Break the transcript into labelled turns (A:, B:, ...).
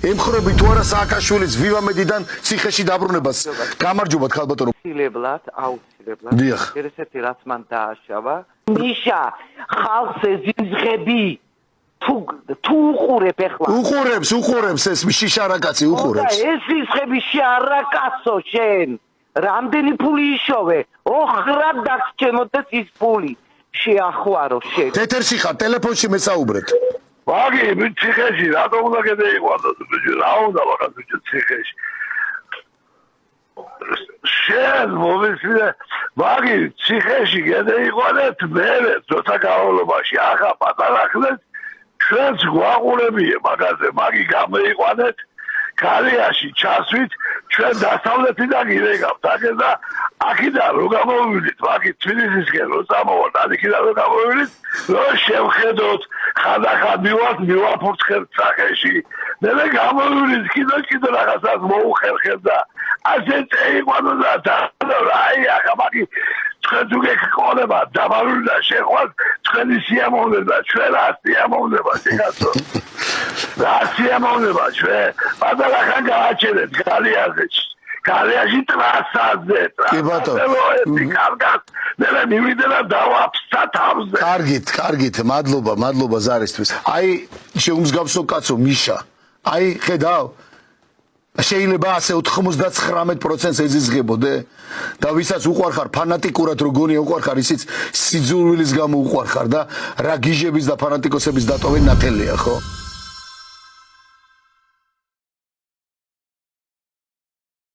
A: ემხრობი თუ არა სააკაშვილის ვივამედიდან ციხეში დაბრუნებას. გამარჯობათ ხალბატონო.
B: აუცილებლად.
A: დიახ.
B: ერთ-ერთი რაც მან დააშავა, მიშა ხალხს ეზიზღები. თუ უყურებ ეხლა.
A: უყურებს ეს შიშარაკაცი უყურებს.
B: ეს იზღები შარაკაცო შენ. რამდენი ფული იშოვე? ოხრად დაგჭემოდეს ის ფული. შეახვარო შენ.
A: თეთერში ხარ, ტელეფონში მესაუბრეთ.
C: ვაგი, მით ციხეში, რატომ უნდა გადაიყვანოთ? რა უნდა ვაღაც ციხეში? შენ მომისმინე, ვაგი, ციხეში გადაიყვანეთ მე, როცა გავალობაში ახლა პატარა ხლეთ, ჩვენც გვაყურებია მაგაზე, მაგი გამოიყვანეთ, ქალიაში ჩასვით, ჩვენ დასავლეთიდან გირეკავთ, აქედა აქედან რო გამოვიდით, ვაგი თბილისისკენ რო წამოვართ, აქედან რო გამოვიდით, რო შევხედოთ, ხანდახან მივაფურთხებთ სახეში, მე გამოვიდით, კიდე რაღაცას მოუხერხებ და ასე წეიყვანო და აი ახლა მაგი თქვენ თუ გეკონება დამალული და შეხვას თქვენი სიამოვნება ჩვენ რა სიამოვნება შეგაცო რა სიამოვნება ჩვენ პატარახან გააჩერეთ გალიაში ტრასაზე
A: კი ბატონო
C: მე მივიდე და დავაფსა თავზე
A: კარგით მადლობა ზარისთვის აი შეუმსგავსო კაცო მიშა აი ხედავ შეიძლება ასე 99% ეზიზღებოდე და ვისაც უყვარხარ ფანატიკურად რო გონია უყვარხარ ისიც სიძულვილის გამო უყვარხარ და რა გიჟების და ფანატიკოსების დატოვენ ნათელია ხო